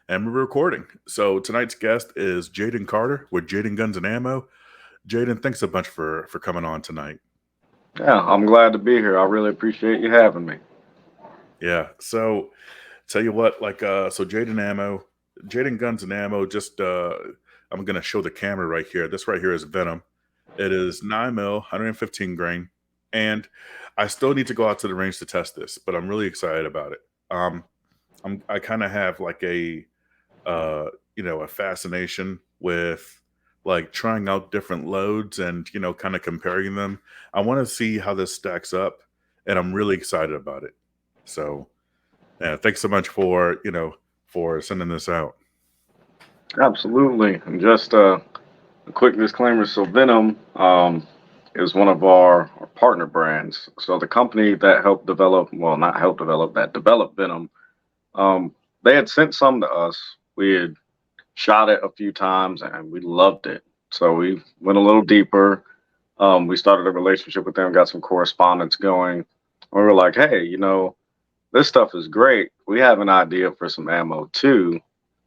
And we're recording. So tonight's guest is Jaeden Carter with Jaeden Guns and Ammo. Jaeden, thanks a bunch for coming on tonight. Yeah, I'm glad to be here. I really appreciate you having me. Yeah. So tell you what, so Jaeden Ammo, Jaeden Guns and Ammo. I'm gonna show the camera right here. This right here is Venom. It is 9 mil, 115 grain, and I still need to go out to the range to test this, but I'm really excited about it. Um, I kind of have like uh, a fascination with like trying out different loads and kind of comparing them. I want to see how this stacks up, and I'm really excited about it. So, yeah, thanks so much for sending this out. Absolutely. And just a quick disclaimer. So Venom is one of our partner brands. So the company that helped develop, well, not helped develop, that developed Venom, um, they had sent some to us. We had shot it a few times and we loved it. So we went a little deeper. We started a relationship with them, got some correspondence going. We were like, hey, this stuff is great. We have an idea for some ammo too.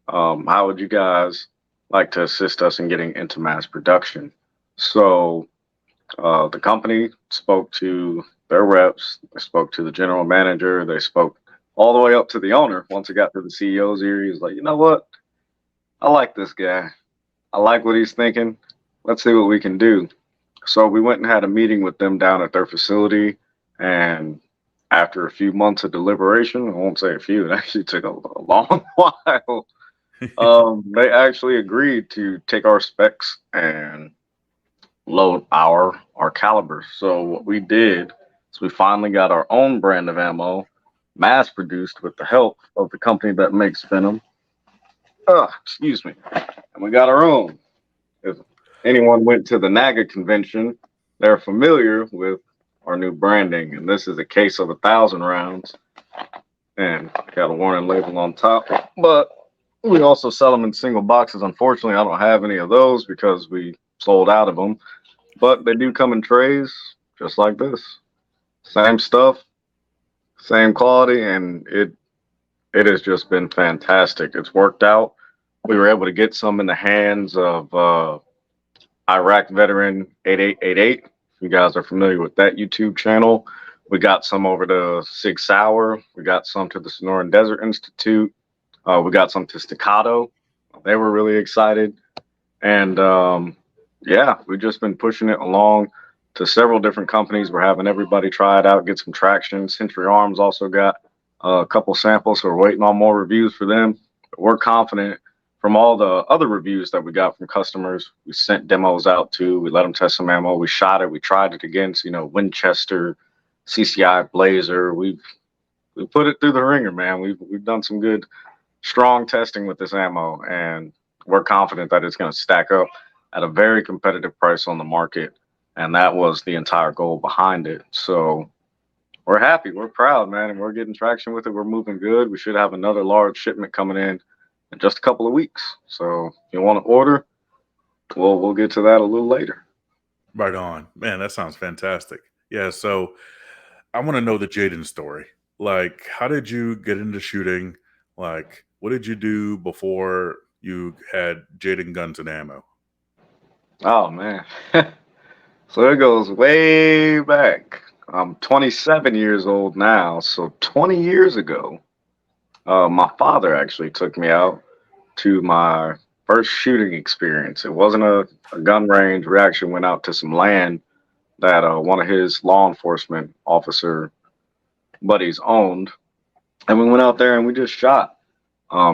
How would you guys like to assist us in getting into mass production? So the company spoke to their reps, they spoke to the general manager, they spoke all the way up to the owner. Once it got to the CEO's ear, he was like, you know what? I like this guy. I like what he's thinking. Let's see what we can do. So we went and had a meeting with them down at their facility. And after a few months of deliberation, I won't say a few, it actually took a long while. They actually agreed to take our specs and load our calibers. So what we did is we finally got our own brand of ammo, mass produced with the help of the company that makes Venom. Excuse me. And we got our own. If anyone went to the NAGA convention, they're familiar with our new branding. And this is a case of 1,000 rounds, and got a warning label on top. But we also sell them in single boxes. Unfortunately, I don't have any of those because we sold out of them. But they do come in trays, just like this. Same stuff, same quality, and it has just been fantastic. It's worked out. We were able to get some in the hands of Iraq veteran 8888. If you guys are familiar with that YouTube channel, we got some over to Sig Sauer. We got some to the Sonoran Desert Institute. We got some to Staccato. They were really excited. And yeah, we've just been pushing it along to several different companies. We're having everybody try it out, get some traction. Century Arms also got a couple samples, so we're waiting on more reviews for them. But we're confident from all the other reviews that we got from customers. We sent demos out to, we let them test some ammo. We shot it, we tried it against, Winchester, CCI Blazer. We put it through the ringer, man. We've done some good, strong testing with this ammo, and we're confident that it's going to stack up at a very competitive price on the market. And that was the entire goal behind it. So we're happy, we're proud, man, and we're getting traction with it. We're moving good. We should have another large shipment coming in just a couple of weeks. So if you want to order, we'll get to that a little later. Right on, man. That sounds fantastic. Yeah. So I want to know the Jaeden story. Like, how did you get into shooting? Like, what did you do before you had Jaeden Guns and Ammo? Oh man. So it goes way back. I'm 27 years old now. So 20 years ago, my father actually took me out to my first shooting experience. It wasn't a gun range. We actually went out to some land that one of his law enforcement officer buddies owned. And we went out there and we just shot.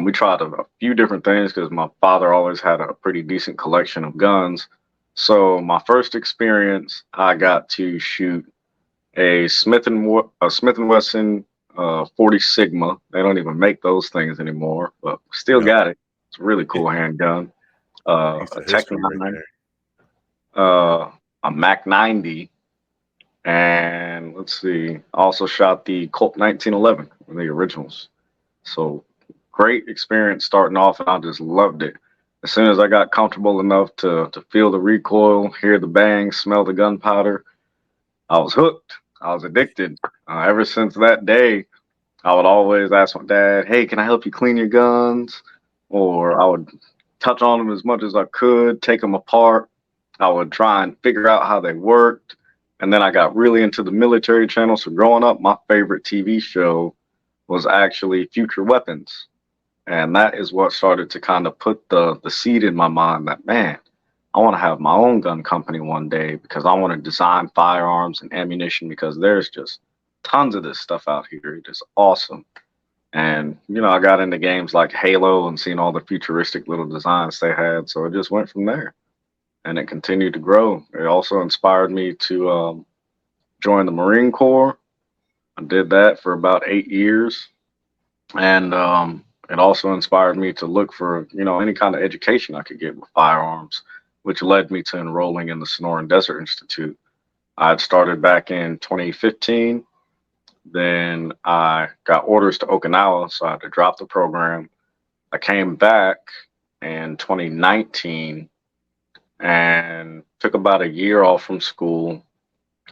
We tried a few different things because my father always had a pretty decent collection of guns. So my first experience, I got to shoot a Smith and Wesson 40 Sigma. They don't even make those things anymore, but still No, got it. It's a really cool handgun. piece A of Tech history right 9, there. a Mac 90, and let's see. I also shot the Colt 1911, one of the originals. So great experience starting off, and I just loved it. As soon as I got comfortable enough to feel the recoil, hear the bang, smell the gunpowder, I was hooked. I was addicted. Ever since that day, I would always ask my dad, "Hey, can I help you clean your guns?" or I would touch on them as much as I could, take them apart. I would try and figure out how they worked. And then I got really into the military channel. So growing up, my favorite TV show was actually Future Weapons. And that is what started to kind of put the seed in my mind that, man, I want to have my own gun company one day because I want to design firearms and ammunition because there's just tons of this stuff out here. It is awesome. And, I got into games like Halo and seeing all the futuristic little designs they had. So it just went from there and it continued to grow. It also inspired me to join the Marine Corps. I did that for about 8 years. And it also inspired me to look for, any kind of education I could get with firearms, which led me to enrolling in the Sonoran Desert Institute. I had started back in 2015. Then I got orders to Okinawa, so I had to drop the program. I came back in 2019 and took about a year off from school,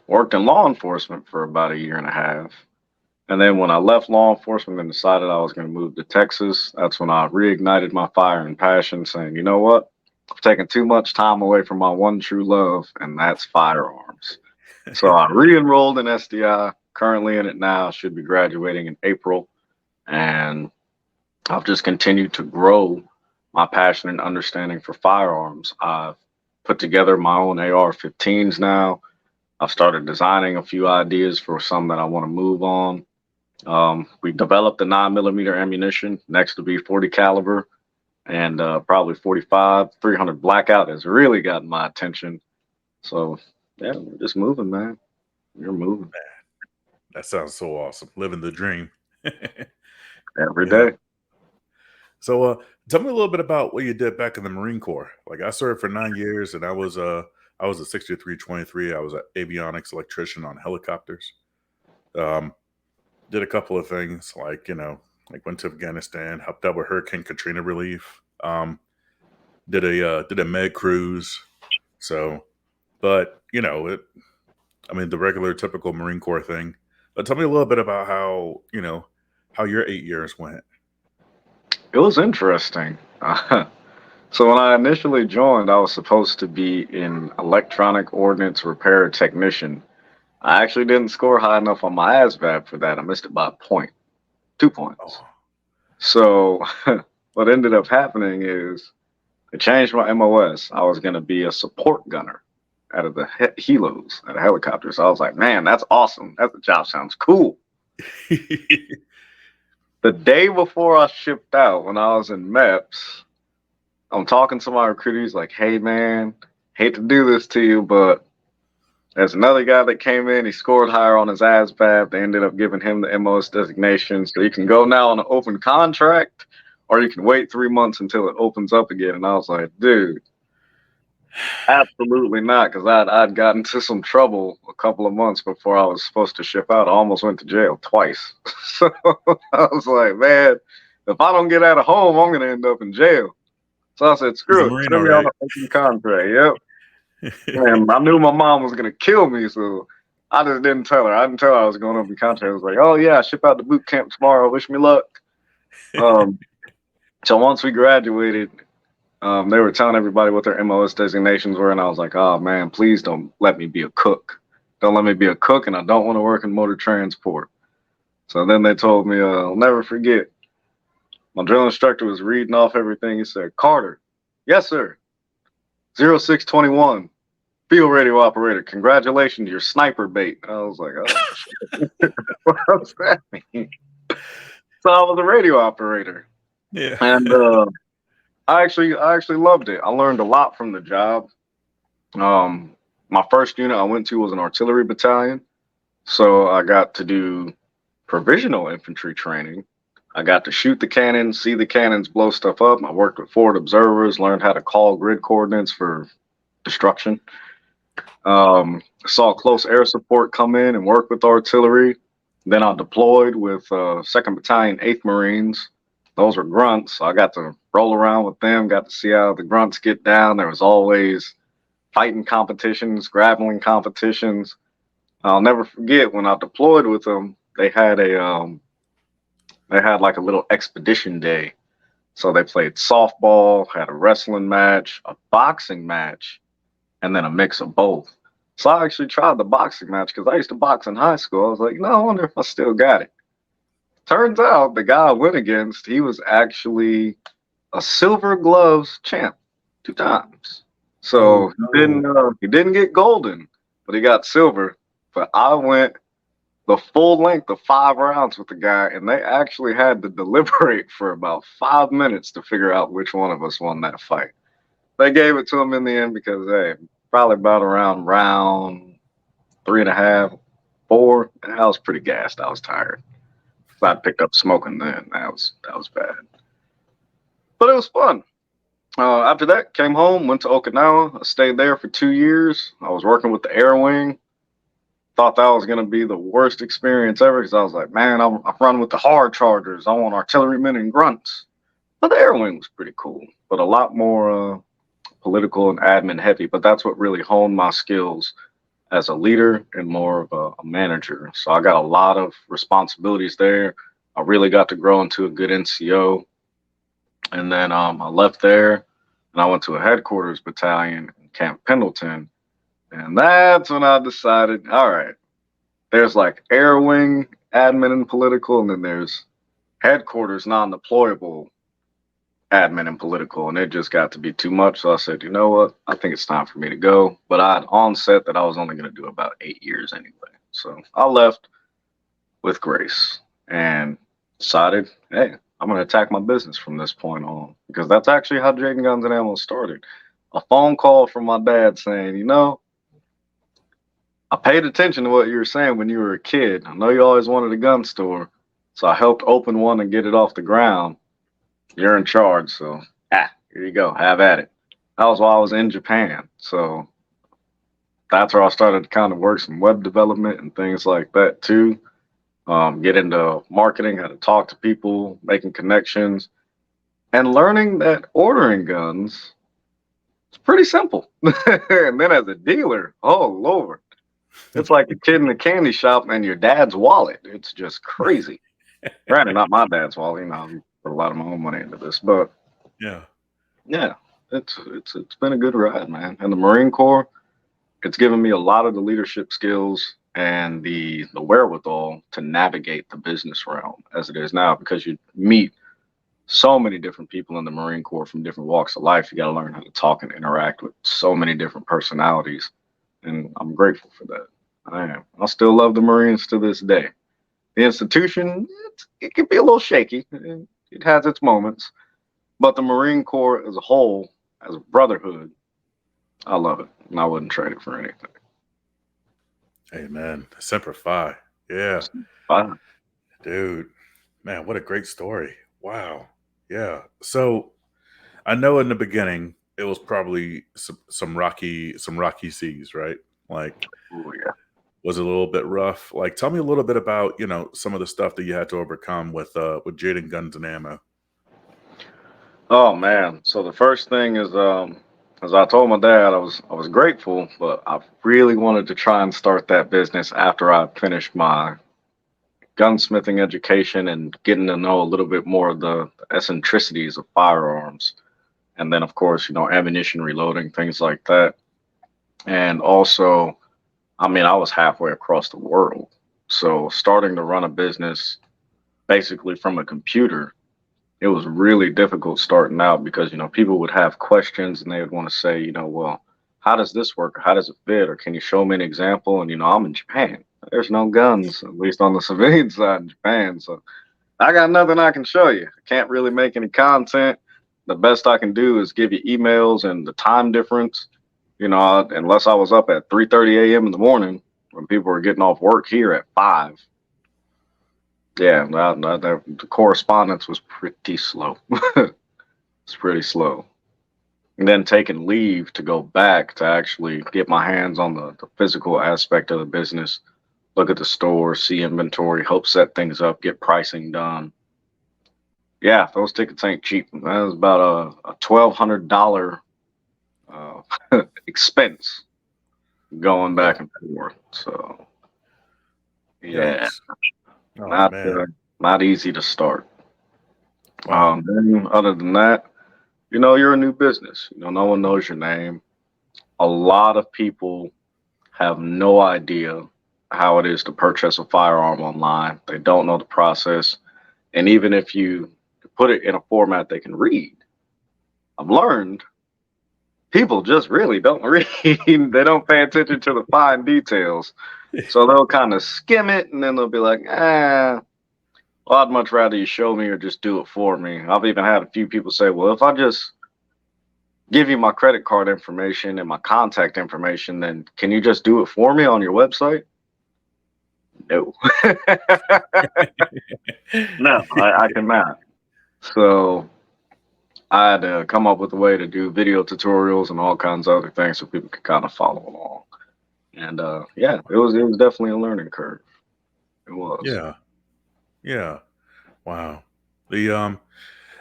worked in law enforcement for about a year and a half. And then when I left law enforcement and decided I was going to move to Texas, that's when I reignited my fire and passion, saying, you know what? I've taken too much time away from my one true love, and that's firearms. So I re-enrolled in SDI, currently in it now, should be graduating in April. And I've just continued to grow my passion and understanding for firearms. I've put together my own AR-15s now. I've started designing a few ideas for some that I want to move on. We developed the 9mm ammunition, next to be 40 caliber, and probably 45. 300 blackout has really gotten my attention. So yeah, we're just moving, man. You're moving That sounds so awesome. Living the dream. every Yeah. day. So tell me a little bit about what you did back in the Marine Corps. Like I served for 9 years and I was a 6323. I was an avionics electrician on helicopters. Um, did a couple of things like went to Afghanistan, helped out with Hurricane Katrina relief. Did a med cruise. So, but the regular typical Marine Corps thing. But tell me a little bit about how your 8 years went. It was interesting. So when I initially joined, I was supposed to be an electronic ordnance repair technician. I actually didn't score high enough on my ASVAB for that. I missed it by a point, 2 points. Oh, So what ended up happening is they changed my MOS. I was going to be a support gunner out of the helos at a helicopter. So I was like, man, that's awesome. That job sounds cool. The day before I shipped out, when I was in MEPS, I'm talking to my recruiter. He's like, hey, man, hate to do this to you, but there's another guy that came in. He scored higher on his ASVAB. They ended up giving him the MOS designation. So you can go now on an open contract, or you can wait 3 months until it opens up again. And I was like, dude, absolutely not, because I'd gotten into some trouble a couple of months before I was supposed to ship out. I almost went to jail twice. So I was like, man, if I don't get out of home, I'm going to end up in jail. So I said, He's a screw it, Marine, send all me on right. an open contract. Yep. And I knew my mom was going to kill me, so I just didn't tell her. I didn't tell her I was going open contract. I was like, oh, yeah, I ship out to boot camp tomorrow. Wish me luck. So once we graduated, they were telling everybody what their MOS designations were, and I was like, oh, man, please don't let me be a cook. Don't let me be a cook, and I don't want to work in motor transport. So then they told me, I'll never forget. My drill instructor was reading off everything. He said, Carter, yes, sir. 0621, field radio operator. Congratulations, you're sniper bait. I was like, oh, what does that mean? So I was a radio operator. Yeah. And I actually loved it. I learned a lot from the job. My first unit I went to was an artillery battalion. So I got to do provisional infantry training. I got to shoot the cannons, see the cannons blow stuff up. I worked with forward observers, learned how to call grid coordinates for destruction. Saw close air support come in and work with artillery. Then I deployed with 2nd Battalion, 8th Marines. Those were grunts. So I got to roll around with them, got to see how the grunts get down. There was always fighting competitions, grappling competitions. I'll never forget when I deployed with them, they had like a little expedition day. So they played softball, had a wrestling match, a boxing match, and then a mix of both. So I actually tried the boxing match because I used to box in high school. I was like, no, I wonder if I still got it. Turns out the guy I went against, he was actually a silver gloves champ 2 times. Oh So no. he didn't get golden, but he got silver. But I went the full length of 5 rounds with the guy, and they actually had to deliberate for about 5 minutes to figure out which one of us won that fight. They gave it to him in the end because, hey, probably about around round three and a half, four, and I was pretty gassed. I was tired. I picked up smoking then. That was bad, but it was fun. After that, came home, went to Okinawa. I stayed there for 2 years. I was working with the Air Wing. Thought that was going to be the worst experience ever because I was like, man, I run with the hard chargers. I want artillerymen and grunts. But the Air Wing was pretty cool, but a lot more political and admin heavy. But that's what really honed my skills as a leader and more of a manager. So I got a lot of responsibilities there. I really got to grow into a good NCO. And then I left there and I went to a headquarters battalion in Camp Pendleton. And that's when I decided, all right, there's like air wing, admin, and political, and then there's headquarters, non deployable admin and political. And it just got to be too much. So I said, you know what? I think it's time for me to go. But I had on set that I was only going to do about 8 years anyway. So I left with grace and decided, hey, I'm going to attack my business from this point on because that's actually how Jaeden Guns and Ammo started. A phone call from my dad saying, I paid attention to what you were saying when you were a kid. I know you always wanted a gun store, so I helped open one and get it off the ground. You're in charge, so here you go, have at it. That was while I was in Japan, so that's where I started to kind of work some web development and things like that too. Get into marketing, how to talk to people, making connections, and learning that ordering guns is pretty simple. And then as a dealer, oh Lord, it's like a kid in the candy shop and your dad's wallet. It's just crazy. Granted, not my dad's wallet. I put a lot of my own money into this, but Yeah. yeah, it's been a good ride, man. And the Marine Corps, it's given me a lot of the leadership skills and the wherewithal to navigate the business realm as it is now because you meet so many different people in the Marine Corps from different walks of life. You got to learn how to talk and interact with so many different personalities, and I'm grateful for that. I am. I still love the Marines to this day. The institution, it can be a little shaky. It has its moments, but the Marine Corps as a whole, as a brotherhood, I love it, and I wouldn't trade it for anything. Amen. Semper Fi. Yeah. Bye. Dude. Man, what a great story. Wow. Yeah. So I know in the beginning it was probably some rocky seas, right? Like, Ooh, yeah. was it a little bit rough? Like, tell me a little bit about some of the stuff that you had to overcome with Jaden Guns and Ammo. Oh man. So the first thing is, as I told my dad, I was grateful, but I really wanted to try and start that business after I finished my gunsmithing education and getting to know a little bit more of the eccentricities of firearms. And then, of course, ammunition reloading, things like that. And also, I mean, I was halfway across the world. So starting to run a business basically from a computer, it was really difficult starting out because, people would have questions and they would want to say, well, how does this work? Or how does it fit? Or can you show me an example? And, I'm in Japan. There's no guns, at least on the civilian side in Japan. So I got nothing I can show you. I can't really make any content. The best I can do is give you emails and the time difference. Unless I was up at 3:30 a.m. in the morning when people were getting off work here at 5. Yeah, the correspondence was pretty slow. It's pretty slow. And then taking leave to go back to actually get my hands on the physical aspect of the business, look at the store, see inventory, help set things up, get pricing done. Yeah, those tickets ain't cheap. That was about a $1,200 uh, expense going Oh, back and forth. So yeah, yikes. Oh not man. not easy to start. Wow. Then other than that, you're a new business. No one knows your name. A lot of people have no idea how it is to purchase a firearm online. They don't know the process. And even if you put it in a format they can read, I've learned people just really don't read. They don't pay attention to the fine details. So they'll kind of skim it and then they'll be like, well, I'd much rather you show me or just do it for me. I've even had a few people say, well, if I just give you my credit card information and my contact information, then can you just do it for me on your website? No. No, I cannot. So I had to come up with a way to do video tutorials and all kinds of other things so people could kind of follow along. And yeah, it was definitely a learning curve. It was. Yeah. Yeah. Wow. The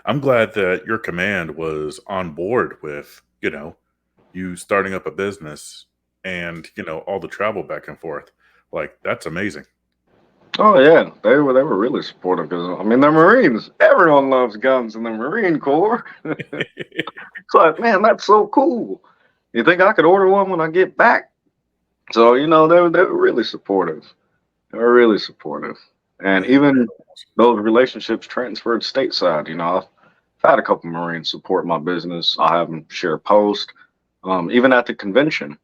I'm glad that your command was on board with, you starting up a business and, all the travel back and forth. Like that's amazing. Oh yeah, they were really supportive because I mean they're Marines. Everyone loves guns in the Marine Corps. It's like, man, that's so cool. You think I could order one when I get back? So they were really supportive. They were really supportive, and Man, even those relationships transferred stateside. I've had a couple Marines support my business. I have them share a post. Even at the convention,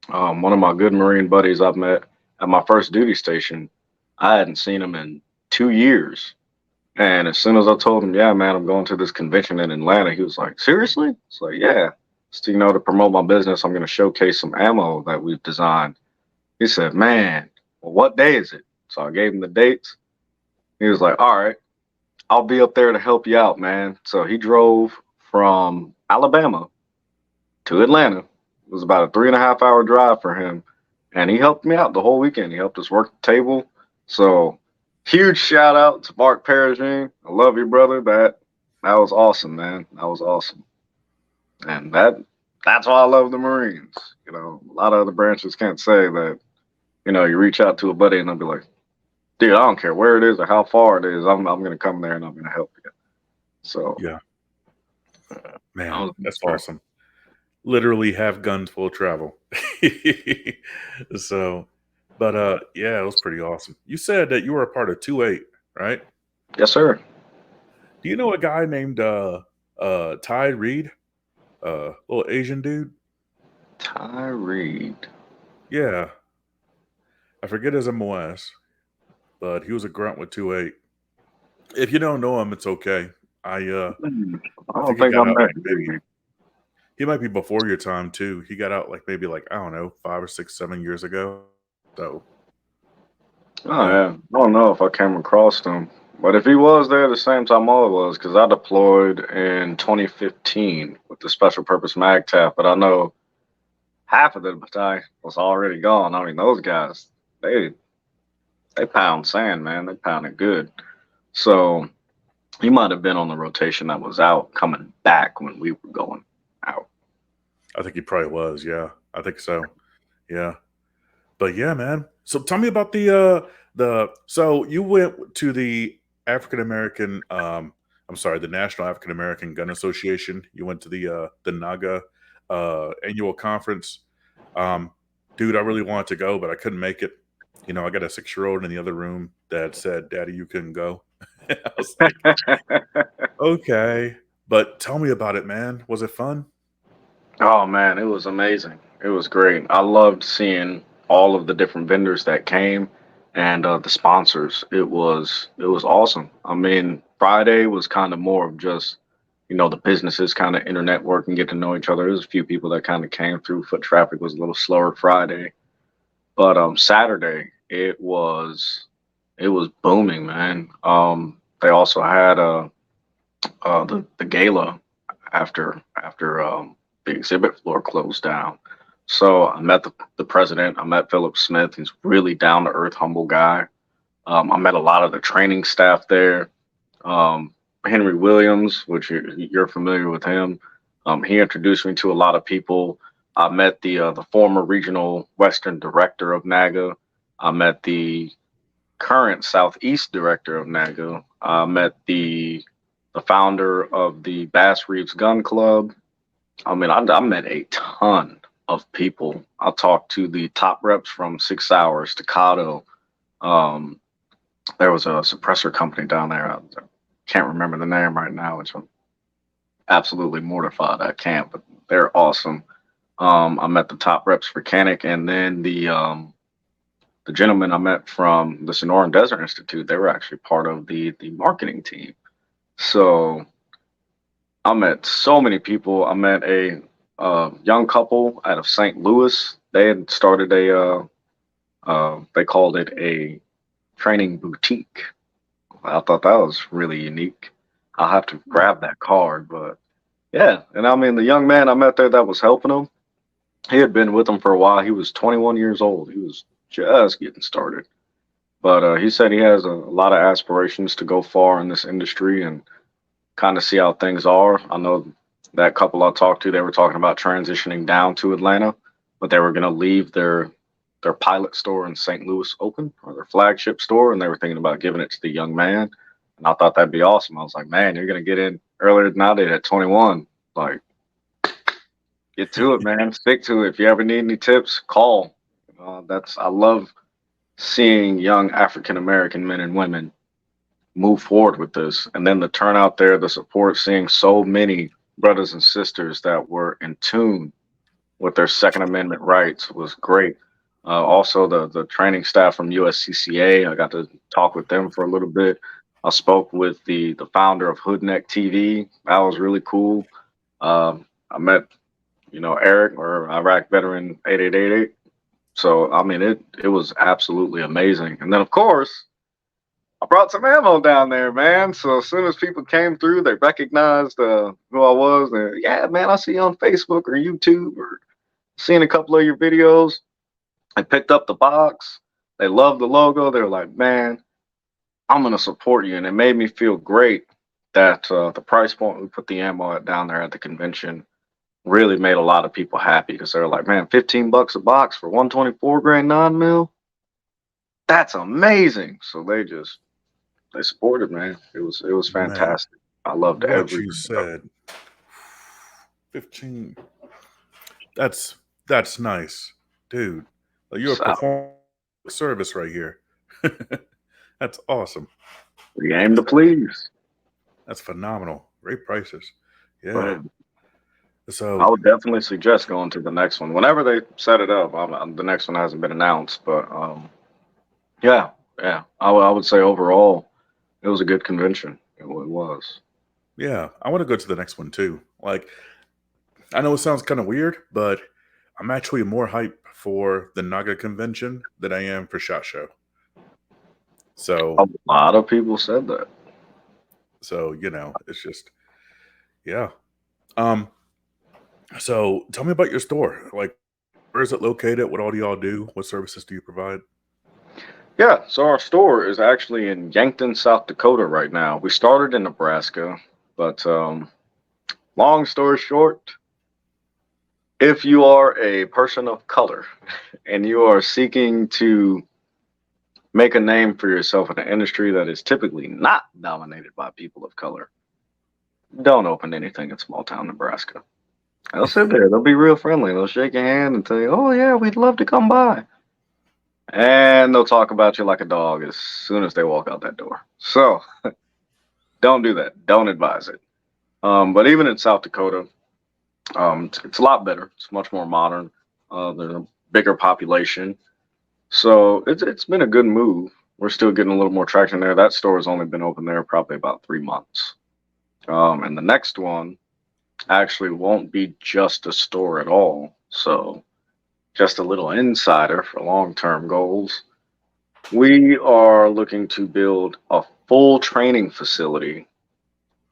one of my good Marine buddies I've met at my first duty station, I hadn't seen him in 2 years. And as soon as I told him, yeah, man, I'm going to this convention in Atlanta, he was like, seriously? It's like, yeah. So, to promote my business, I'm going to showcase some ammo that we've designed. He said, man, well, what day is it? So I gave him the dates. He was like, all right, I'll be up there to help you out, man. So he drove from Alabama to Atlanta. It was about a 3.5 hour drive for him. And he helped me out the whole weekend. He helped us work the table. So huge shout out to Mark Perigine. I love you, brother. That was awesome, man. That was awesome. And that's why I love the Marines. A lot of other branches can't say that, you reach out to a buddy and they'll be like, dude, I don't care where it is or how far it is. I'm gonna come there and I'm gonna help you. So Yeah. that Man, was the that's best part. awesome. Literally have guns will travel. So, but yeah, it was pretty awesome. You said that you were a part of 2-8, right? Yes, sir. Do you know a guy named Ty Reed? Little Asian dude? Ty Reed. Yeah. I forget his MOS, but he was a grunt with 2-8. If you don't know him, it's okay. I uh I I don't think he think I got out met like maybe him. he might be before your time too. He got out like maybe like I don't know, 5 or 6, 7 years ago. So Oh yeah. yeah. I don't know if I came across him. But if he was there the same time I was, because I deployed in 2015 with the Special Purpose MAGTF, but I know half of the battalion was already gone. I mean, those guys, they they pound sand, man. They pound it good. So he might have been on the rotation that was out coming back when we were going out. I think he probably was, yeah. I think so. Yeah. But yeah, man. So tell me about the so you went to the African American I'm sorry, the National African American Gun Association. You went to the NAGA annual conference. Um dude, I really wanted to go, but I couldn't make it. I got a 6-year-old in the other room that said, "Daddy, you couldn't go." I was like, "Okay." But tell me about it, man. Was it fun? Oh man, it was amazing. It was great. I loved seeing all of the different vendors that came and the sponsors. It was awesome. I mean, Friday was kind of more of just the businesses kind of internet work and get to know each other. There's a few people that kind of came through. Foot traffic was a little slower Friday, but Saturday it was booming, man. They also had the gala after the exhibit floor closed down. So I met the president. I met Philip Smith. He's really down to earth, humble guy. I met a lot of the training staff there. Henry Williams, which you're familiar with him. He introduced me to a lot of people. I met the former regional Western director of NAGA. I met the current Southeast director of NAGA. I met the the founder of the Bass Reeves Gun Club. I mean, I met a ton of people. I talked to the top reps from 6 Hour, Staccato. Um, there was a suppressor company down there. I can't remember the name right now, which I'm absolutely mortified I can't, but they're awesome. I met the top reps for Canic, and then the gentleman I met from the Sonoran Desert Institute. They were actually part of the marketing team. So I met so many people. I met a young couple out of St. Louis. They had started they called it a training boutique. I thought that was really unique. I'll have to grab that card, but yeah. And I mean, the young man I met there that was helping him, he had been with him for a while. He was 21 years old. He was just getting started. But he said he has a lot of aspirations to go far in this industry and kind of see how things are. I know that couple I talked to, they were talking about transitioning down to Atlanta, but they were going to leave their pilot store in St. Louis open, or their flagship store, and they were thinking about giving it to the young man. And I thought that'd be awesome. I was like, man, you're going to get in earlier than I did at 21. Like, get to it, man. Stick to it. If you ever need any tips, call. I love seeing young African American men and women move forward with this. And then the turnout there, the support, seeing so many brothers and sisters that were in tune with their Second Amendment rights was great. Also, the training staff from USCCA, I got to talk with them for a little bit. I spoke with the founder of Hoodneck TV. That was really cool. I met, Eric, or Iraq veteran 8888. So I mean, it was absolutely amazing. And then of course, I brought some ammo down there, man. So as soon as people came through, they recognized who I was. And yeah, man, I see you on Facebook or YouTube or seen a couple of your videos. I picked up the box. They loved the logo. They were like, man, I'm gonna support you. And it made me feel great that the price point we put the ammo at down there at the convention really made a lot of people happy because they were like, man, $15 a box for 124 grain 9 mil. That's amazing. So they supported, man. It was Man, fantastic. I loved what every you minute of it. said, 15. That's nice, dude. Like, you're a So performance service right here. That's awesome. we aim to please. That's phenomenal. Great prices. Yeah. But I So would definitely suggest going to the next one whenever they set it up. The next one hasn't been announced, but yeah, yeah. I would say overall it was a good convention. It was. yeah, I want to go to the next one too. Like, I know it sounds kind of weird, but I'm actually more hype for the Naga convention than I am for SHOT Show. A So lot of people said that. it's just, yeah. Um, so tell me about your store. Like, where is it located? What all do y'all do? What services do you provide? Yeah, so our store is actually in Yankton, South Dakota right now. We started in Nebraska, but long story short, if you are a person of color and you are seeking to make a name for yourself in an industry that is typically not dominated by people of color, don't open anything in small town Nebraska. They'll sit there, they'll be real friendly, they'll shake your hand and tell you, oh, yeah, we'd love to come by. And they'll talk about you like a dog as soon as they walk out that door. So don't do that. Don't advise it. But even in South Dakota, it's a lot better. It's much more modern. There's a bigger population. So it's been a good move. We're still getting a little more traction there. That store has only been open there probably about 3 months. And the next one actually won't be just a store at all. So just a little insider for long-term goals. We are looking to build a full training facility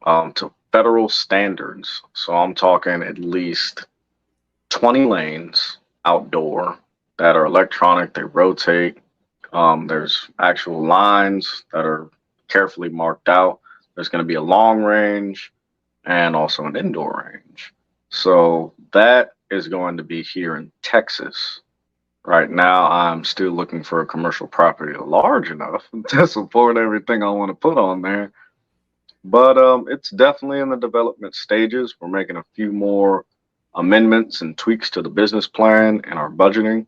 to federal standards. So I'm talking at least 20 lanes outdoor that are electronic, they rotate. There's actual lines that are carefully marked out. There's going to be a long range and also an indoor range. So that is going to be here in Texas. Right now, I'm still looking for a commercial property large enough to support everything I want to put on there. But it's definitely in the development stages. We're making a few more amendments and tweaks to the business plan and our budgeting,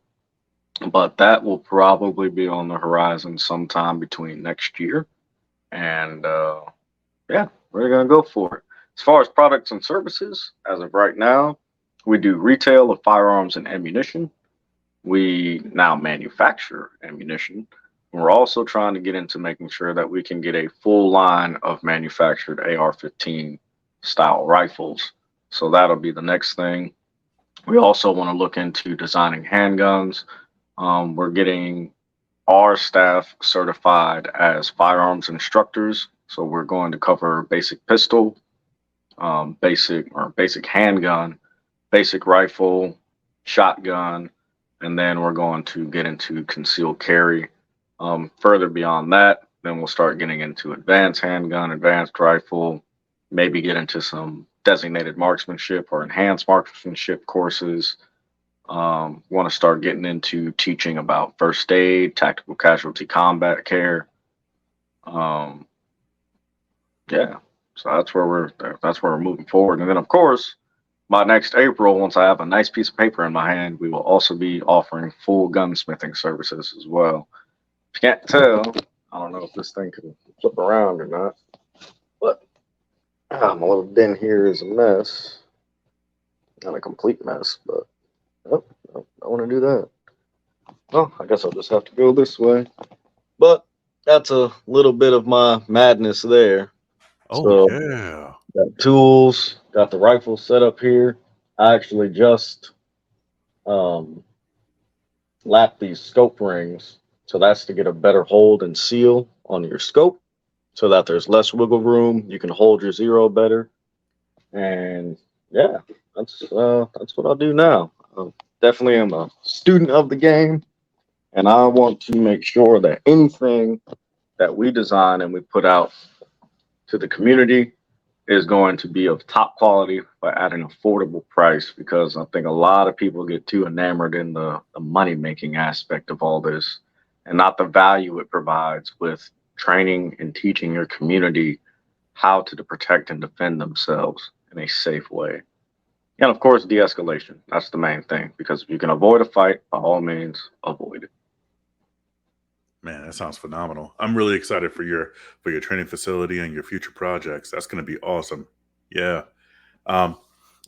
but that will probably be on the horizon sometime between next year. And yeah, we're going to go for it. As far as products and services, as of right now, we do retail of firearms and ammunition. We now manufacture ammunition. We're also trying to get into making sure that we can get a full line of manufactured AR-15 style rifles. So that'll be the next thing. We also want to look into designing handguns. We're getting our staff certified as firearms instructors. So we're going to cover basic pistol, basic handgun, basic rifle, shotgun, and then we're going to get into concealed carry. Further beyond that, then we'll start getting into advanced handgun, advanced rifle, maybe get into some designated marksmanship or enhanced marksmanship courses. Want to start getting into teaching about first aid, tactical casualty combat care. Um, yeah, so that's where we're moving forward. And then of course, by next April, once I have a nice piece of paper in my hand, we will also be offering full gunsmithing services as well. If you can't tell, I don't know if this thing can flip around or not, but my little den here is a mess. Not a complete mess, but oh, no, I want to do that. Well, I guess I'll just have to go this way. But that's a little bit of my madness there. Oh So yeah. got tools, got the rifle set up here. I actually just um, lap these scope rings. So that's to get a better hold and seal on your scope so that there's less wiggle room. You can hold your zero better. And yeah, that's what I'll do now. I definitely am a student of the game, and I want to make sure that anything that we design and we put out to the community is going to be of top quality but at an affordable price, because I think a lot of people get too enamored in the money making aspect of all this and not the value it provides with training and teaching your community how to protect and defend themselves in a safe way. And of course, de escalation. That's the main thing, because if you can avoid a fight, by all means, avoid it. Man, that sounds phenomenal. I'm really excited for your training facility and your future projects. That's going to be awesome. Yeah. Um,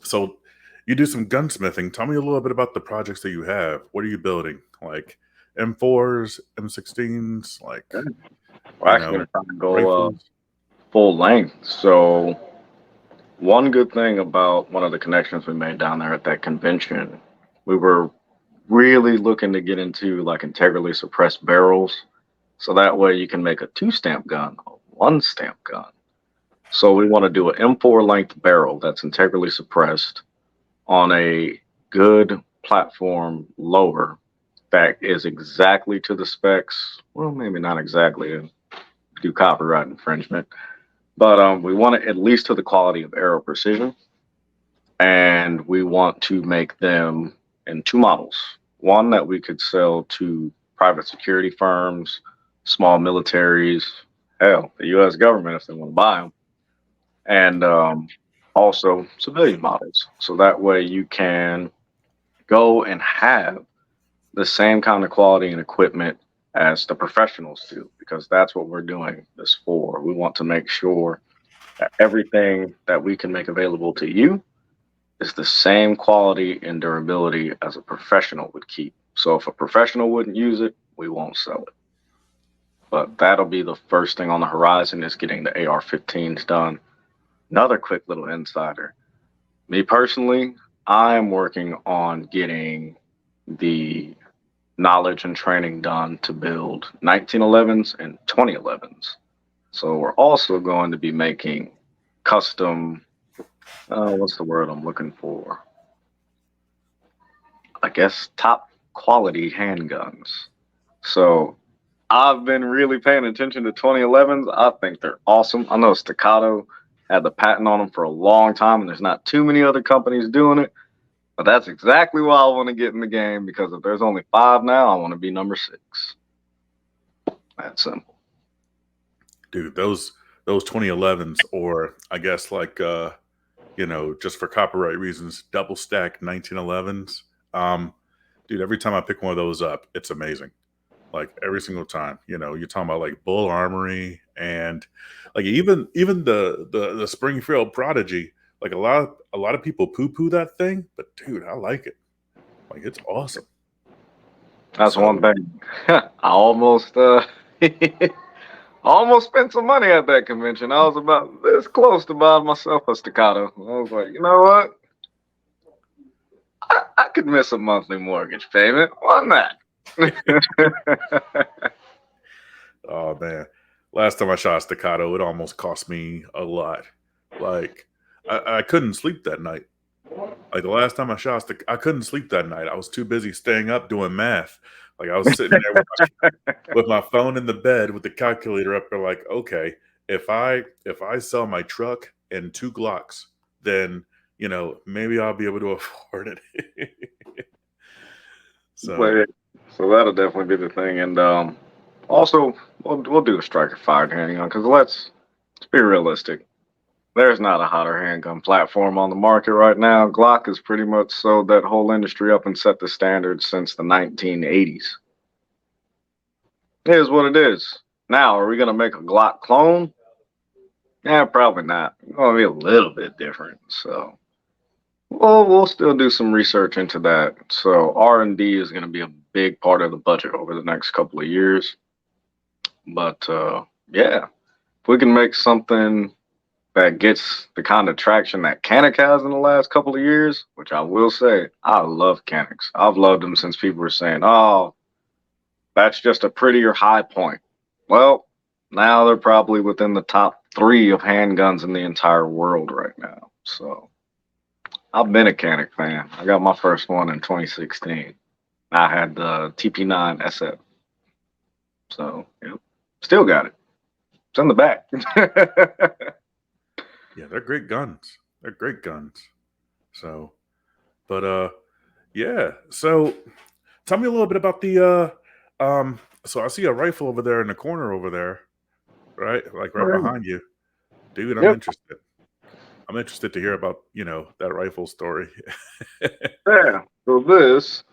so you do some gunsmithing. Tell me a little bit about the projects that you have. What are you building? Like M4s, M16s, like, We're actually going to try to go rifles? full length. So one good thing about one of the connections we made down there at that convention, we were really looking to get into like integrally suppressed barrels. So that way you can make a two stamp gun, a one stamp gun. So we want to do an M4 length barrel that's integrally suppressed on a good platform lower that is exactly to the specs. Well, maybe not exactly to do copyright infringement, but we want it at least to the quality of arrow precision, and we want to make them in two models. One that we could sell to private security firms, small militaries, hell, the U.S. government if they want to buy them, and also civilian models. So that way you can go and have the same kind of quality and equipment as the professionals do, because that's what we're doing this for. We want to make sure that everything that we can make available to you is the same quality and durability as a professional would keep. So if a professional wouldn't use it, we won't sell it. But that'll be the first thing on the horizon, is getting the AR-15s done. Another quick little insider. Me personally, I'm working on getting the knowledge and training done to build 1911s and 2011s. So we're also going to be making custom, what's the word I'm looking for? I guess top quality handguns. So I've been really paying attention to 2011s. I think they're awesome. I know Staccato had the patent on them for a long time, and there's not too many other companies doing it. But that's exactly why I want to get in the game, because if there's only five now, I want to be number six. That's simple. Dude, those 2011s, or I guess like just for copyright reasons, double stack 1911s. Um, dude, every time I pick one of those up, it's amazing. Like every single time, you're talking about like Bull Armory and like even the Springfield Prodigy. Like a lot of people poo poo that thing, but dude, I like it. Like it's awesome. That's one So thing. I almost almost spent some money at that convention. I was about this close to buying myself a staccato. I was like, you know what? I could miss a monthly mortgage payment. Why not? oh man, last time I shot a staccato, it almost cost me a lot. Like I couldn't sleep that night. Like the last time I shot, I couldn't sleep that night. I was too busy staying up doing math. Like I was sitting there with my phone in the bed with the calculator up there, like, okay, if I sell my truck and two Glocks, then maybe I'll be able to afford it. So But, so that'll definitely be the thing. And also, we'll do a striker fired handgun because let's be realistic. There's not a hotter handgun platform on the market right now. Glock has pretty much sold that whole industry up and set the standard since the 1980s. It is what it is. Now, are we gonna make a Glock clone? Yeah, probably not. It's gonna be a little bit different. So we'll still do some research into that. So R&D is gonna be a big part of the budget over the next couple of years. But yeah, if we can make something that gets the kind of traction that Canic has in the last couple of years, which I will say, I love Canics. I've loved them since people were saying, oh, that's just a prettier high point. Well, now they're probably within the top three of handguns in the entire world right now. So I've been a Canic fan. I got my first one in 2016. I had the TP9 SF. So, yep. Still got it. It's in the back. yeah, they're great guns. They're great guns. So, but yeah. So tell me a little bit about the so I see a rifle over there in the corner over there, right? Like right behind you. Dude, I'm Yep. interested. I'm interested to hear about, that rifle story. Yeah. So this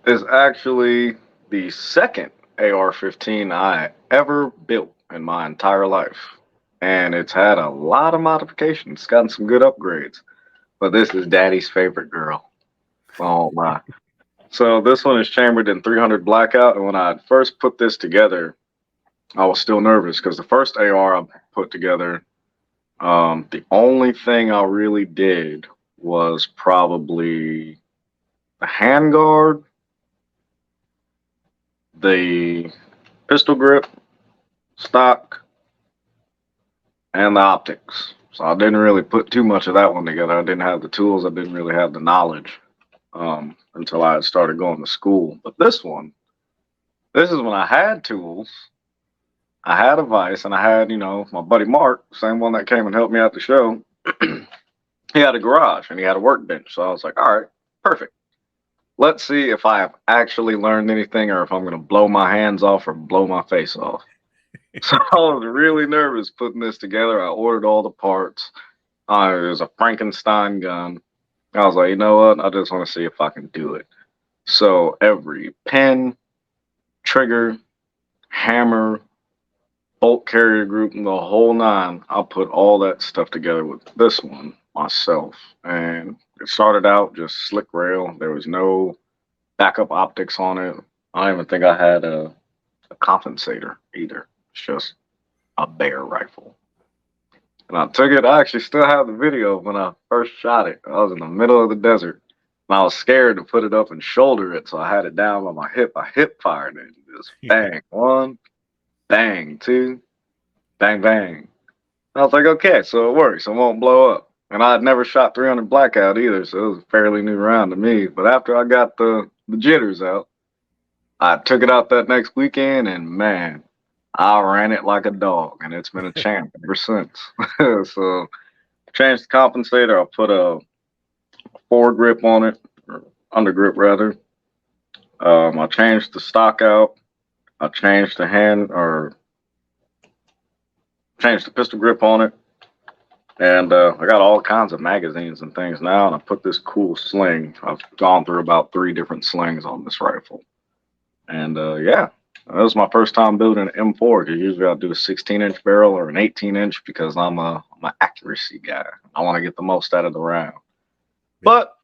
is actually the second AR-15 I ever built in my entire life. And it's had a lot of modifications, gotten some good upgrades. But this is daddy's favorite girl. Oh my. So this one is chambered in 300 blackout. And when I first put this together, I was still nervous because the first AR I put together, the only thing I really did was probably the handguard, the pistol grip, stock, and the optics. So I didn't really put too much of that one together. I didn't have the tools. I didn't really have the knowledge until I had started going to school. But this is when I had tools. I had a vice, and I had, my buddy Mark, same one that came and helped me out the show. He had a garage and he had a workbench. So I was like, all right, perfect. Let's see if I have actually learned anything or if I'm going to blow my hands off or blow my face off. So I was really nervous putting this together. I ordered all the parts. It was a Frankenstein gun. I was like, you know what? I just want to see if I can do it. So every pin, trigger, hammer, bolt carrier group, and the whole nine, I put all that stuff together with this one myself. And it started out just slick rail. There was no backup optics on it. I don't even think I had a compensator either. It's just a bare rifle. And I took it. I actually still have the video of when I first shot it. I was in the middle of the desert. And I was scared to put it up and shoulder it, so I had it down by my hip. I hip fired it. Just bang. One, bang. Two, bang, bang. I was like, okay, so it works. It won't blow up. And I had never shot 300 blackout either, so it was a fairly new round to me. But after I got the jitters out, I took it out that next weekend, and man, I ran it like a dog, and it's been a champ ever since. So changed the compensator. I put a foregrip on it, or undergrip rather. I changed the stock out. I changed the changed the pistol grip on it, and I got all kinds of magazines and things now. And I put this cool sling. I've gone through about 3 different slings on this rifle, and yeah, that was my first time building an M4. Because usually I'll do a 16-inch barrel or an 18-inch because I'm an accuracy guy. I want to get the most out of the round, Yeah. but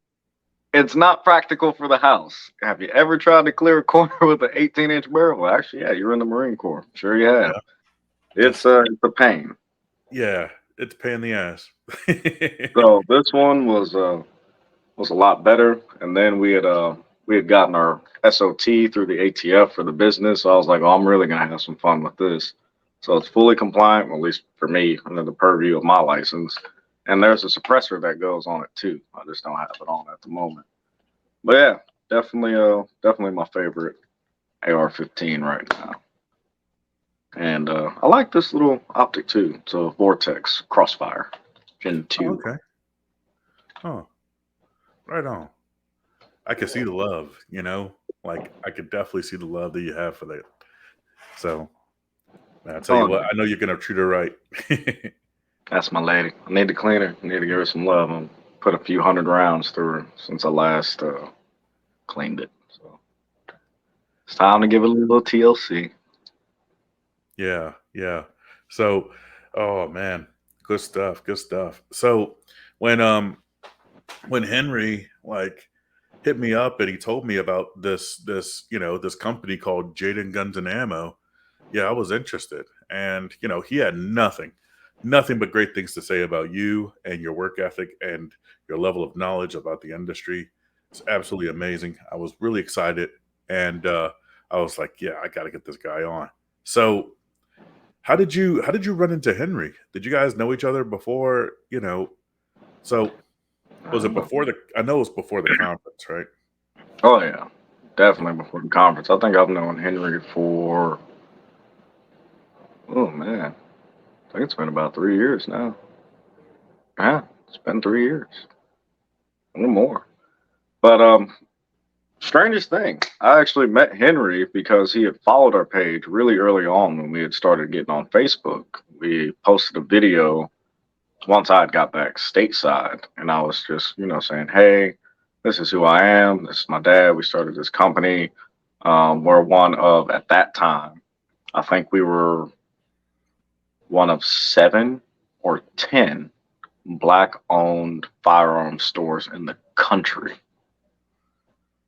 it's not practical for the house. Have you ever tried to clear a corner with an 18-inch barrel? Well, actually, yeah, you're in the Marine Corps. Sure, you have. Yeah. It's Just it's a pain. yeah, it's a pain in the ass. So this one was a lot better. And then we had gotten our SOT through the ATF for the business. So I was like, oh, I'm really gonna have some fun with this. So it's fully compliant, well, at least for me, under the purview of my license. And there's a suppressor that goes on it too. I just don't have it on at the moment. But yeah, definitely my favorite AR-15 right now. And I like this little optic too. It's a Vortex Crossfire Gen Oh, 2. okay. Oh, right on. I can see the love, you know? Like I could definitely see the love that you have for that. So man, I tell you Oh, what, I know you're gonna treat her right. that's my lady. I need to clean her. I need to give her some love. I put a few hundred rounds through her since I last cleaned it. So it's time to Oh, give it a little TLC. yeah, yeah. So, oh man, good stuff, good stuff. So when Henry like hit me up and he told me about this company called Jaden Guns and Ammo, yeah, I was interested. And he had nothing but great things to say about you and your work ethic and your level of knowledge about the industry. It's absolutely amazing. I was really excited, and I was like, yeah, I got to get this guy on. So, how did you run into Henry? Did you guys know each other before? So was it before the? I know it was before the conference, right? Oh yeah, definitely before the conference. I think I've known Henry for oh man, I think it's been about 3 years now. Yeah, it's been 3 years, a little more. But strangest thing, I actually met Henry because he had followed our page really early on when we had started getting on Facebook. We posted a video once I had got back stateside, and I was just, saying, "Hey, this is who I am. This is my dad. We started this company. We're one of at that time, I think we were one of 7 or 10 black-owned firearm stores in the country."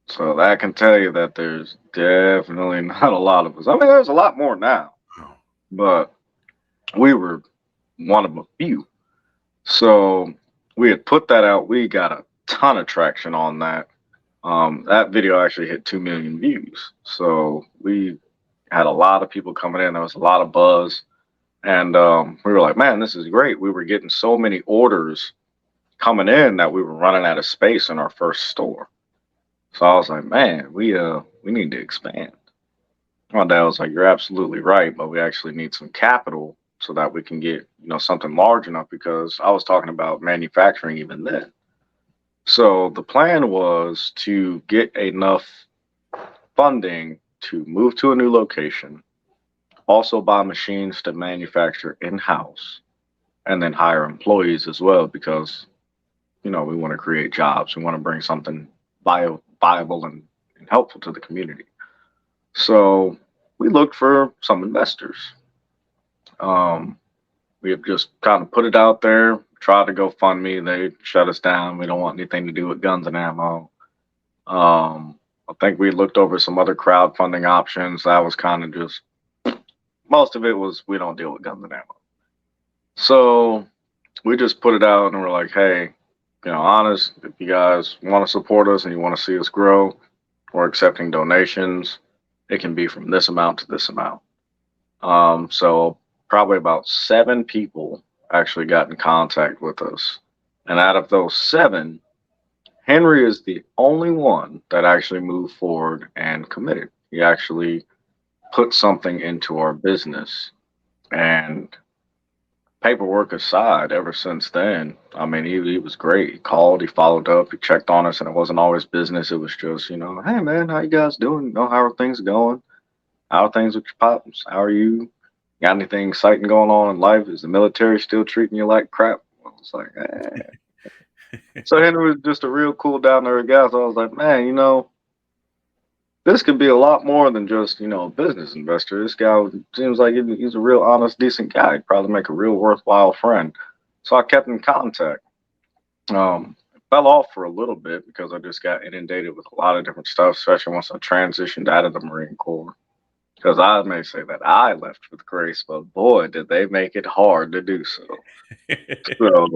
So that can tell you that there's definitely not a lot of us. I mean, there's a lot more now, Oh, but we were one of a few. So we had put that out. We got a ton of traction on that. That video actually hit 2 million views. So we had a lot of people coming in. There was a lot of buzz. And we were like, man, this is great. We were getting so many orders coming in that we were running out of space in our first store. So I was like, man, we need to expand. My dad was like, you're absolutely right, but we actually need some capital so that we can get, something large enough because I was talking about manufacturing even then. So the plan was to get enough funding to move to a new location, also buy machines to manufacture in-house, and then hire employees as well because, we want to create jobs. We want to bring something viable and helpful to the community. So we looked for some investors. Um, we have just kind of put it out there, tried to go fund me. They shut us down. We don't want anything to do with guns and ammo. I think we looked over some other crowdfunding options. That was kind of just most of it was we don't deal with guns and ammo. So we just put it out and we're like, hey, honest, if you guys want to support us and you want to see us grow, we're accepting donations. It can be from this amount to this amount. So probably about 7 people actually got in contact with us. And out of those 7, Henry is the only one that actually moved forward and committed. He actually put something into our business. And paperwork aside, ever since then, I mean, he was great. He called, he followed up, he checked on us, and it wasn't always business. It was just, hey man, how you guys doing? How are things going? How are things with your pops? How are you? Got anything exciting going on in life? Is the military still treating you like crap? I was like, eh. So Henry was just a real cool down there guy. So I was like, man, this could be a lot more than just, a business investor. This guy seems like he's a real honest, decent guy. He'd probably make a real worthwhile friend. So I kept in contact. It fell off for a little bit because I just got inundated with a lot of different stuff, especially once I transitioned out of the Marine Corps. Because I may say that I left with grace, but boy, did they make it hard to do so. So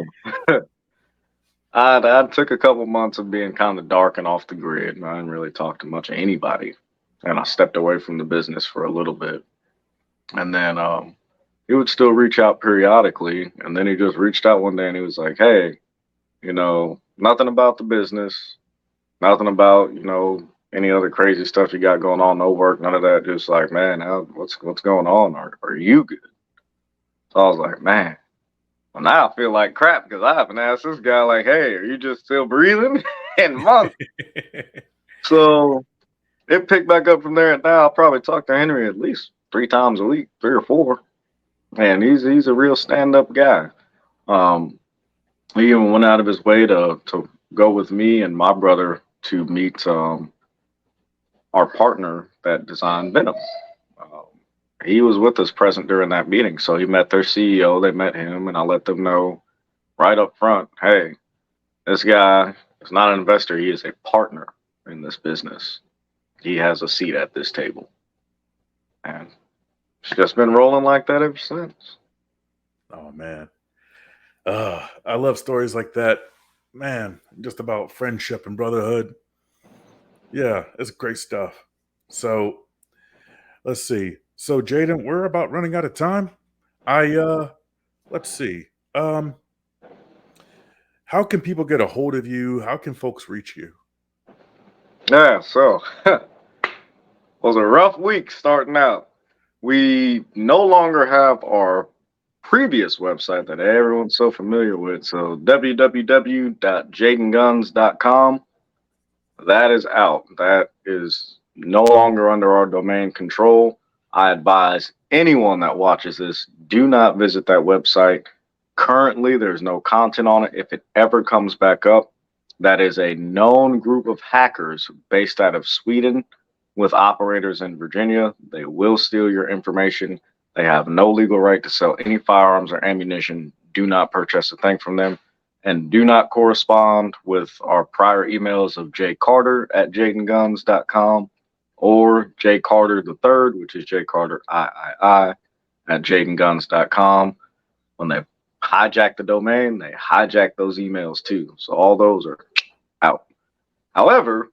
I took a couple months of being kind of dark and off the grid, and I didn't really talk to much of anybody. And I stepped away from the business for a little bit. And then he would still reach out periodically. And then he just reached out one day and he was like, hey, nothing about the business, nothing about, any other crazy stuff you got going on, no work, none of that. Just like, man, what's going on? Are you good? So I was like, man, well, now I feel like crap because I haven't asked this guy, like, hey, are you just still breathing? In months. So it picked back up from there. And now I'll probably talk to Henry at least 3 times a week, 3 or 4. And he's a real stand up guy. Um, he even went out of his way to go with me and my brother to meet our partner that designed Venom. Um, he was with us present during that meeting. So he met their CEO, they met him, and I let them know right up front, hey, this guy is not an investor, he is a partner in this business. He has a seat at this table. And it's just been rolling like that ever since. Oh man. I love stories like that. Man, just about friendship and brotherhood. Yeah, it's great stuff. So let's see. So Jaden, we're about running out of time. I let's see. Um, how can people get a hold of you? How can folks reach you? Yeah, so was a rough week starting out. We no longer have our previous website that everyone's so familiar with. So www.jadenguns.com. That is out. That is no longer under our domain control. I advise anyone that watches this, do not visit that website. Currently, there's no content on it. If it ever comes back up, that is a known group of hackers based out of Sweden with operators in Virginia. They will steal your information. They have no legal right to sell any firearms or ammunition. Do not purchase a thing from them. And do not correspond with our prior emails of jcarter@jadenguns.com or jcarter the third, which is jcarter III at jadenguns.com. When they hijack the domain, they hijack those emails too. So all those are out. However,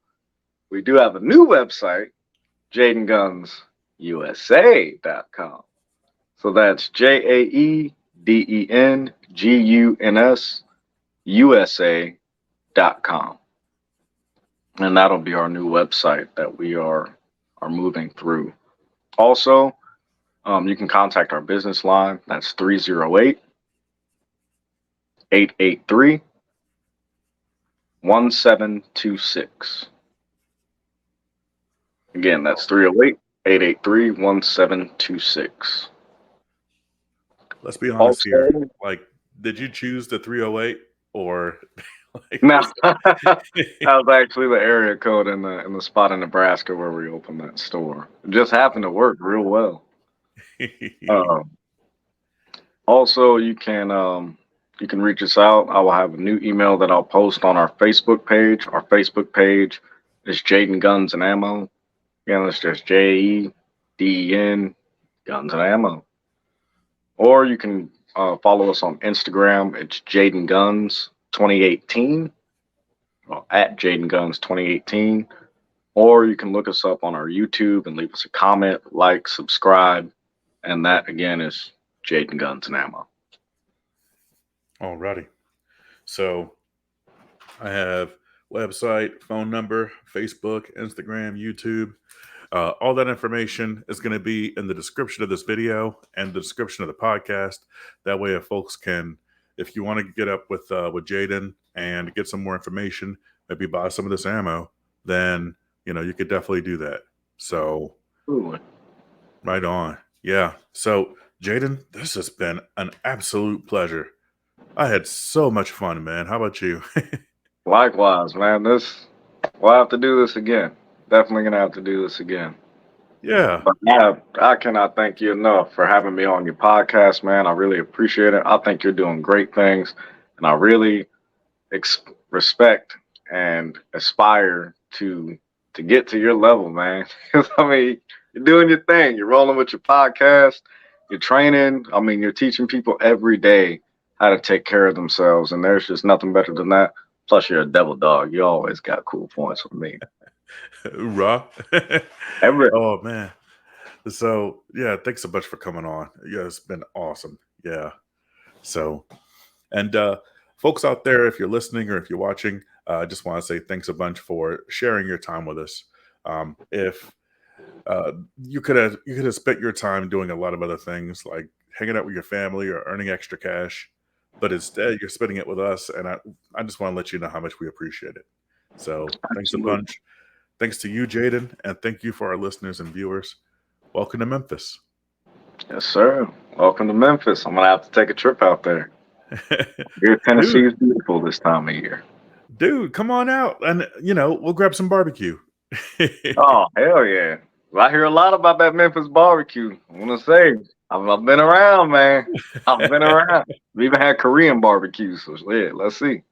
we do have a new website, JadenGunsUSA.com. So that's JAEDENGUNS USA.com. And that'll be our new website that we are moving through. Also, you can contact our business line. That's 308-883-1726. Again, that's 308-883-1726. Let's be honest here. Also, Like, did you choose the 308 or like no, just that was actually the area code in the spot in Nebraska where we opened that store. It just happened to work real well. Um, Also, you can reach us out. I will have a new email that I'll post on our Facebook page. Our Facebook page is Jaeden Guns and Ammo. Again, it's just JEDEN Guns and Ammo. Or you can follow us on Instagram. It's Jaeden Guns 2018, at Jaeden Guns 2018. Or you can look us up on our YouTube and leave us a comment, like, subscribe, and that again is Jaeden Guns and Ammo. Alrighty. So I have website, phone number, Facebook, Instagram, YouTube. All that information is going to be in the description of this video and the description of the podcast. That way, if folks can, if you want to get up with Jaeden and get some more information, maybe buy some of this ammo, then you could definitely do that. So Ooh. right on, yeah. So Jaeden, this has been an absolute pleasure. I had so much fun, man. How about you? Likewise, man. We'll have to do this again. Definitely gonna have to do this again. Yeah. But I cannot thank you enough for having me on your podcast, man. I really appreciate it. I think you're doing great things, and I really respect and aspire to get to your level, man. 'Cause, I mean, you're doing your thing. You're rolling with your podcast. You're training. I mean, you're teaching people every day how to take care of themselves, and there's just nothing better than that. Plus, you're a devil dog. You always got cool points with me. Raw. Every Oh man. So yeah, thanks so much for coming on. Yeah, it's been awesome. Yeah. So and folks out there, if you're listening or if you're watching, I just want to say thanks a bunch for sharing your time with us. If you could have spent your time doing a lot of other things like hanging out with your family or earning extra cash, but instead you're spending it with us, and I just want to let you know how much we appreciate it. So thanks a absolutely. bunch. Thanks to you, Jaeden, and thank you for our listeners and viewers. Welcome to Memphis. Yes, sir. Welcome to Memphis. I'm gonna have to take a trip out there. Here, Tennessee dude, is beautiful this time of year. dude, come on out, and we'll grab some barbecue. Oh, hell yeah. Well, I hear a lot about that Memphis barbecue. I want to say, I've been around, man. I've been around. We even had Korean barbecue. So, yeah, let's see.